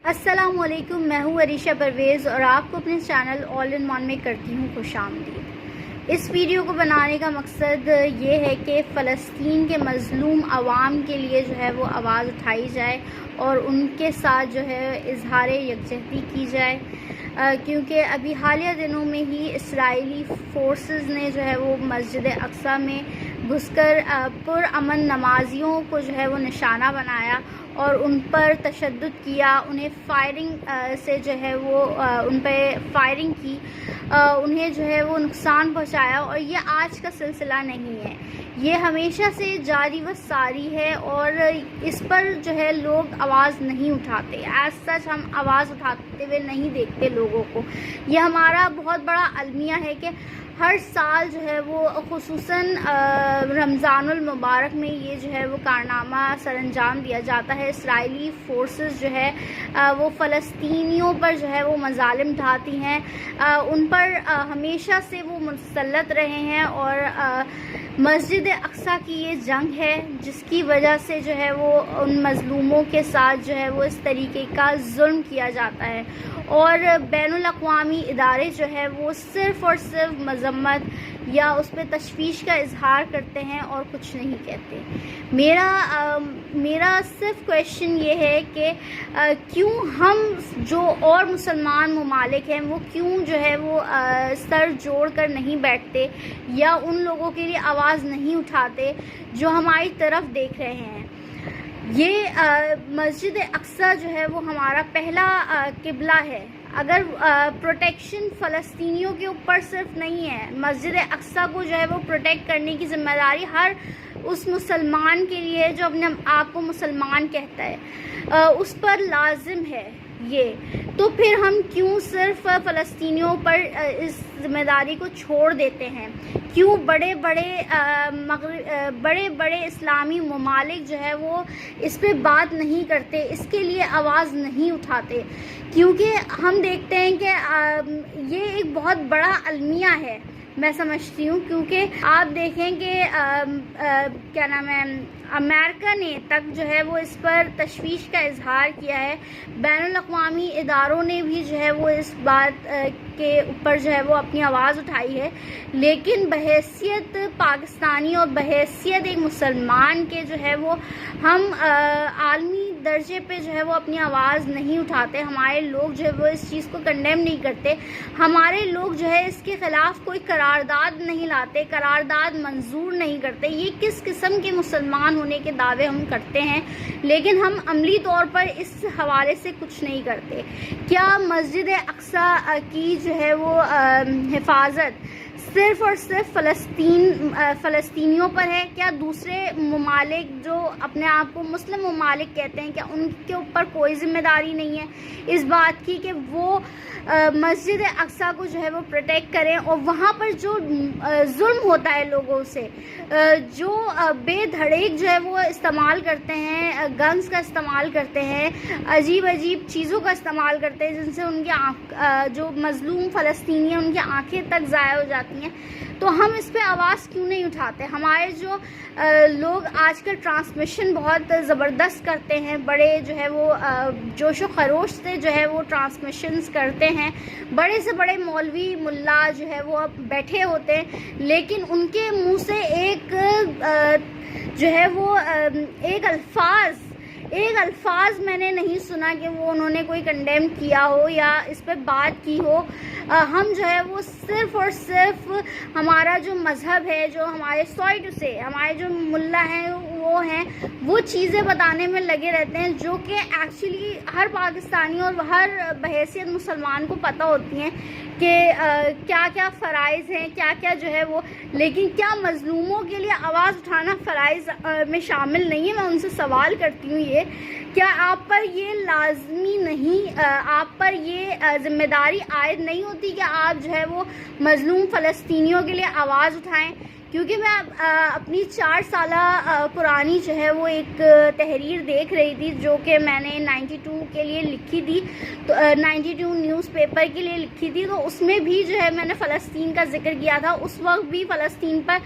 السلام علیکم، میں ہوں عریشہ پرویز اور آپ کو اپنے چینل آل ان ون میں کرتی ہوں خوش آمدید۔ اس ویڈیو کو بنانے کا مقصد یہ ہے کہ فلسطین کے مظلوم عوام کے لیے جو ہے وہ آواز اٹھائی جائے اور ان کے ساتھ جو ہے اظہار یکجہتی کی جائے، کیونکہ ابھی حالیہ دنوں میں ہی اسرائیلی فورسز نے جو ہے وہ مسجد اقصی میں گھس کر پرامن نمازیوں کو جو ہے وہ نشانہ بنایا اور ان پر تشدد کیا، انہیں فائرنگ سے جو ہے وہ ان پہ فائرنگ کی، انہیں جو ہے وہ نقصان پہنچایا۔ اور یہ آج کا سلسلہ نہیں ہے، یہ ہمیشہ سے جاری و ساری ہے اور اس پر جو ہے لوگ آواز نہیں اٹھاتے۔ ایز سچ ہم آواز اٹھاتے ہوئے نہیں دیکھتے لوگوں کو۔ یہ ہمارا بہت بڑا المیہ ہے کہ ہر سال جو ہے وہ خصوصاً رمضان المبارک میں یہ جو ہے وہ کارنامہ سر انجام دیا جاتا ہے۔ اسرائیلی فورسز جو ہے وہ فلسطینیوں پر جو ہے وہ مظالم ڈھاتی ہیں، ان پر ہمیشہ سے وہ مسلط رہے ہیں، اور مسجد اقصی کی یہ جنگ ہے جس کی وجہ سے جو ہے وہ ان مظلوموں کے ساتھ جو ہے وہ اس طریقے کا ظلم کیا جاتا ہے، اور بین الاقوامی ادارے جو ہے وہ صرف اور صرف مذمت یا اس پہ تشویش کا اظہار کرتے ہیں اور کچھ نہیں کہتے۔ میرا صرف کویشچن یہ ہے کہ کیوں ہم جو اور مسلمان ممالک ہیں وہ کیوں جو ہے وہ سر جوڑ کر نہیں بیٹھتے یا ان لوگوں کے لیے آواز نہیں اٹھاتے جو ہماری طرف دیکھ رہے ہیں۔ یہ مسجد اقصی جو ہے وہ ہمارا پہلا قبلہ ہے۔ اگر پروٹیکشن فلسطینیوں کے اوپر صرف نہیں ہے، مسجد اقصی کو جو ہے وہ پروٹیکٹ کرنے کی ذمہ داری ہر اس مسلمان کے لیے جو اپنے آپ کو مسلمان کہتا ہے، اس پر لازم ہے یہ۔ تو پھر ہم کیوں صرف فلسطینیوں پر اس ذمہ داری کو چھوڑ دیتے ہیں؟ کیوں بڑے بڑے اسلامی ممالک جو ہے وہ اس پہ بات نہیں کرتے، اس کے لیے آواز نہیں اٹھاتے؟ کیونکہ ہم دیکھتے ہیں کہ یہ ایک بہت بڑا المیہ ہے، میں سمجھتی ہوں، کیونکہ آپ دیکھیں کہ کیا نام ہے، امریکہ نے تک جو ہے وہ اس پر تشویش کا اظہار کیا ہے، بین الاقوامی اداروں نے بھی جو ہے وہ اس بات کے اوپر جو ہے وہ اپنی آواز اٹھائی ہے، لیکن بحیثیت پاکستانی اور بحیثیت ایک مسلمان کے جو ہے وہ ہم عالمی درجے پہ جو ہے وہ اپنی آواز نہیں اٹھاتے۔ ہمارے لوگ جو ہے وہ اس چیز کو کنڈیم نہیں کرتے، ہمارے لوگ جو ہے اس کے خلاف کوئی قرارداد نہیں لاتے، قرارداد منظور نہیں کرتے۔ یہ کس قسم کے مسلمان ہونے کے دعوے ہم کرتے ہیں، لیکن ہم عملی طور پر اس حوالے سے کچھ نہیں کرتے۔ کیا مسجد اقصی کی جو ہے وہ حفاظت صرف اور صرف فلسطینیوں پر ہے؟ کیا دوسرے ممالک جو اپنے آپ کو مسلم ممالک کہتے ہیں، کیا ان کے اوپر کوئی ذمہ داری نہیں ہے اس بات کی کہ وہ مسجد اقصی کو جو ہے وہ پروٹیکٹ کریں، اور وہاں پر جو ظلم ہوتا ہے لوگوں سے، جو بے دھڑیک جو ہے وہ استعمال کرتے ہیں، گنز کا استعمال کرتے ہیں، عجیب چیزوں کا استعمال کرتے ہیں جن سے ان کی جو مظلوم فلسطینی ہیں ان کی آنکھیں تک ضائع ہو جاتی ہیں، تو ہم اس پہ آواز کیوں نہیں اٹھاتے؟ ہمارے جو لوگ آج کل ٹرانسمیشن بہت زبردست کرتے ہیں، بڑے جو ہے وہ جوش و خروش سے جو ہے وہ ٹرانسمیشنز کرتے ہیں، بڑے سے بڑے مولوی ملا جو ہے وہ بیٹھے ہوتے ہیں، لیکن ان کے منہ سے ایک جو ہے وہ ایک الفاظ میں نے نہیں سنا کہ وہ انہوں نے کوئی کنڈیم کیا ہو یا اس پہ بات کی ہو۔ ہم جو ہے وہ صرف اور صرف ہمارا جو مذہب ہے، جو ہمارے ہمارے جو ملا ہیں وہ چیزیں بتانے میں لگے رہتے ہیں جو کہ ایکچولی ہر پاکستانی اور ہر بحیثیت مسلمان کو پتہ ہوتی ہیں کہ کیا کیا فرائض ہیں، کیا کیا جو ہے وہ، لیکن کیا مظلوموں کے لیے آواز اٹھانا فرائض میں شامل نہیں ہے؟ میں ان سے سوال کرتی ہوں، یہ کیا آپ پر یہ لازمی نہیں، آپ پر یہ ذمہ داری عائد نہیں ہوتی کہ آپ جو ہے وہ مظلوم فلسطینیوں کے لیے آواز اٹھائیں؟ کیونکہ میں اپنی 4 سالہ پرانی جو ہے وہ ایک تحریر دیکھ رہی تھی جو کہ میں نے 92 کے لیے لکھی تھی، تو 92 نیوز پیپر کے لیے لکھی تھی، تو اس میں بھی جو ہے میں نے فلسطین کا ذکر کیا تھا۔ اس وقت بھی فلسطین پر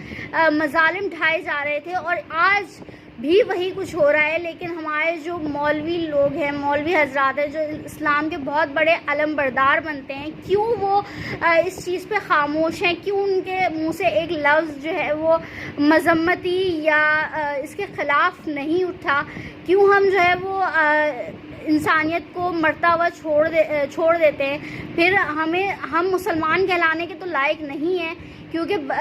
مظالم ڈھائے جا رہے تھے، اور آج بھی وہی کچھ ہو رہا ہے، لیکن ہمارے جو مولوی لوگ ہیں، مولوی حضرات ہیں، جو اسلام کے بہت بڑے علم بردار بنتے ہیں، کیوں وہ اس چیز پہ خاموش ہیں؟ کیوں ان کے منہ سے ایک لفظ جو ہے وہ مذمتی یا اس کے خلاف نہیں اٹھا؟ کیوں ہم جو ہے وہ انسانیت کو مرتا ہوا چھوڑ دیتے ہیں؟ پھر ہم مسلمان کہلانے کے تو لائق نہیں ہیں، کیونکہ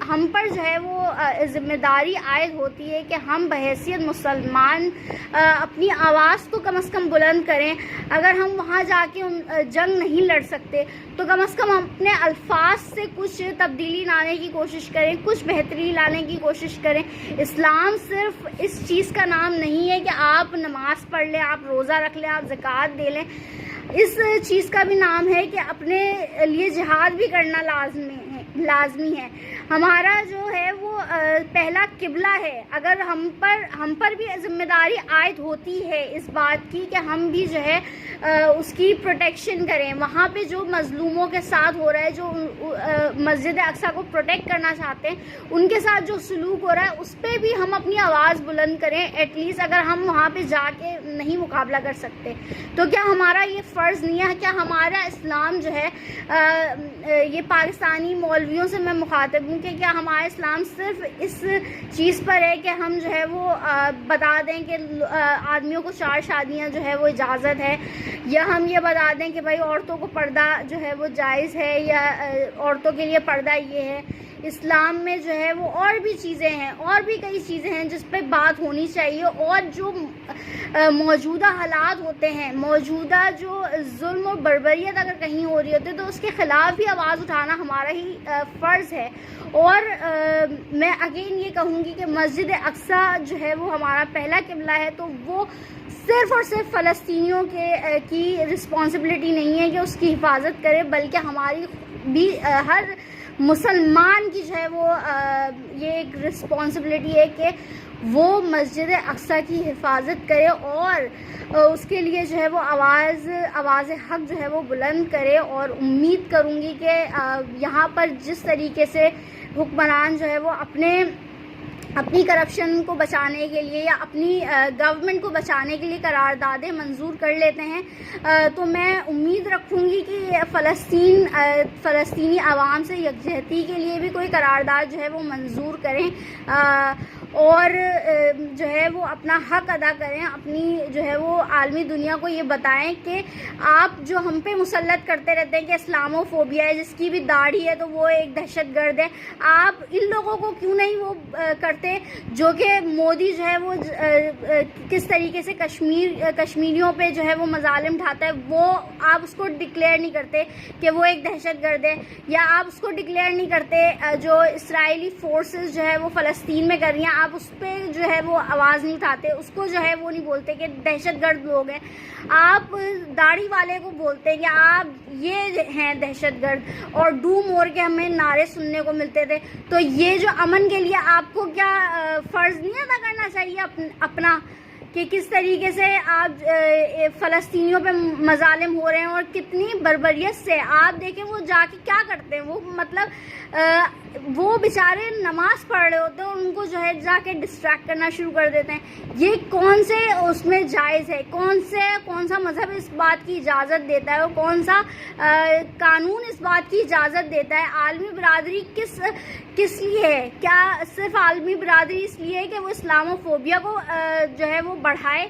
ہم پر جو ہے وہ ذمہ داری عائد ہوتی ہے کہ ہم بحیثیت مسلمان اپنی آواز تو کم از کم بلند کریں۔ اگر ہم وہاں جا کے جنگ نہیں لڑ سکتے تو کم از کم اپنے الفاظ سے کچھ تبدیلی لانے کی کوشش کریں، کچھ بہتری لانے کی کوشش کریں۔ اسلام صرف اس چیز کا نام نہیں ہے کہ آپ نماز پڑھ لیں، آپ روزہ رکھ لیں، آپ زکوٰۃ دے لیں۔ اس چیز کا بھی نام ہے کہ اپنے لیے جہاد بھی کرنا لازمی ہے۔ ہمارا جو ہے وہ پہلا قبلہ ہے۔ اگر ہم پر بھی ذمہ داری عائد ہوتی ہے اس بات کی کہ ہم بھی جو ہے اس کی پروٹیکشن کریں۔ وہاں پہ جو مظلوموں کے ساتھ ہو رہا ہے، جو مسجد اقصیٰ کو پروٹیکٹ کرنا چاہتے ہیں، ان کے ساتھ جو سلوک ہو رہا ہے اس پہ بھی ہم اپنی آواز بلند کریں۔ ایٹ لیسٹ اگر ہم وہاں پہ جا کے نہیں مقابلہ کر سکتے تو کیا ہمارا یہ فرض نہیں ہے؟ کیا ہمارا اسلام جو ہے یہ پاکستانی مولویوں سے میں مخاطب ہوں کہ کیا ہمارا اسلام صرف اس چیز پر ہے کہ ہم جو ہے وہ بتا دیں کہ آدمیوں کو 4 شادیاں جو ہے وہ اجازت ہے، یا ہم یہ بتا دیں کہ بھائی عورتوں کو پردہ جو ہے وہ جائز ہے، یا عورتوں کے لیے پردہ یہ ہے؟ اسلام میں جو ہے وہ اور بھی چیزیں ہیں، اور بھی کئی چیزیں ہیں جس پہ بات ہونی چاہیے، اور جو موجودہ حالات ہوتے ہیں، موجودہ جو ظلم و بربریت اگر کہیں ہو رہی ہوتی ہے تو اس کے خلاف بھی آواز اٹھانا ہمارا ہی فرض ہے۔ اور میں اگین یہ کہوں گی کہ مسجد اقصیٰ جو ہے وہ ہمارا پہلا قبلہ ہے، تو وہ صرف اور صرف فلسطینیوں کی رسپانسبلٹی نہیں ہے کہ اس کی حفاظت کرے، بلکہ ہماری بھی ہر مسلمان کی جو ہے وہ یہ ایک رسپانسبلٹی ہے کہ وہ مسجد اقصیٰ کی حفاظت کرے، اور اس کے لیے جو ہے وہ آواز حق جو ہے وہ بلند کرے۔ اور امید کروں گی کہ یہاں پر جس طریقے سے حکمران جو ہے وہ اپنی کرپشن کو بچانے کے لیے یا اپنی گورنمنٹ کو بچانے کے لیے قراردادیں منظور کر لیتے ہیں، تو میں امید رکھوں گی کہ فلسطینی عوام سے یکجہتی کے لیے بھی کوئی قرارداد جو ہے وہ منظور کریں، اور جو ہے وہ اپنا حق ادا کریں، اپنی جو ہے وہ عالمی دنیا کو یہ بتائیں کہ آپ جو ہم پہ مسلط کرتے رہتے ہیں کہ اسلامو فوبیا ہے، جس کی بھی داڑھی ہے تو وہ ایک دہشت گرد ہے، آپ ان لوگوں کو کیوں نہیں وہ کرتے جو کہ مودی جو ہے وہ کس طریقے سے کشمیریوں پہ جو ہے وہ مظالم ڈھاتا ہے، وہ آپ اس کو ڈکلیئر نہیں کرتے کہ وہ ایک دہشت گرد ہے، یا آپ اس کو ڈکلیئر نہیں کرتے جو اسرائیلی فورسز جو ہے وہ فلسطین میں کر رہی ہیں، آپ اس پہ جو ہے وہ آواز نہیں اٹھاتے، اس کو جو ہے وہ نہیں بولتے کہ دہشت گرد لوگ ہیں، آپ داڑھی والے کو بولتے ہیں کہ آپ یہ ہیں دہشت گرد، اور ڈو مور کے ہمیں نعرے سننے کو ملتے تھے۔ تو یہ جو امن کے لیے آپ کو کیا فرض نہیں ادا کرنا چاہیے اپنا، کہ کس طریقے سے آپ فلسطینیوں پہ مظالم ہو رہے ہیں اور کتنی بربریت سے؟ آپ دیکھیں وہ جا کے کیا کرتے ہیں، وہ مطلب وہ بیچارے نماز پڑھ رہے ہوتے ہیں اور ان کو جو ہے جا کے ڈسٹریکٹ کرنا شروع کر دیتے ہیں۔ یہ کون سے اس میں جائز ہے؟ کون سا مذہب اس بات کی اجازت دیتا ہے، اور کون سا قانون اس بات کی اجازت دیتا ہے؟ عالمی برادری کس لیے ہے؟ کیا صرف عالمی برادری اس لیے ہے کہ وہ اسلامو فوبیا کو جو ہے وہ بڑھائے؟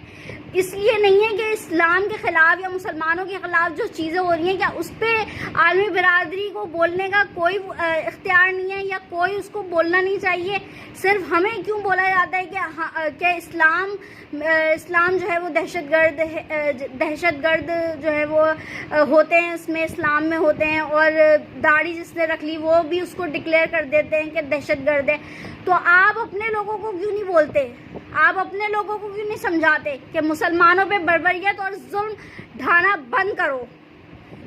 اس لیے نہیں ہے کہ اسلام کے خلاف یا مسلمانوں کے خلاف جو چیزیں ہو رہی ہیں کیا اس پہ عالمی برادری کو بولنے کا کوئی اختیار نہیں ہے، یا کوئی اس کو بولنا نہیں چاہیے؟ صرف ہمیں کیوں بولا جاتا ہے کہ اسلام جو ہے وہ دہشت گرد جو ہے وہ ہوتے ہیں، اس میں اسلام میں ہوتے ہیں، اور داڑھی جس نے رکھ لی وہ بھی اس کو ڈکلیئر کر دیتے ہیں کہ دہشت گرد ہے۔ تو آپ اپنے لوگوں کو کیوں نہیں بولتے؟ آپ اپنے لوگوں کو کیوں نہیں سمجھاتے کہ مسلمانوں پہ بربریت اور ظلم ڈھانا بند کرو؟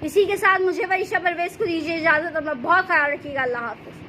اسی کے ساتھ مجھے وریشہ پرویز کو دیجیے اجازت، اور میں بہت خیال رکھیے گا۔ اللہ حافظ۔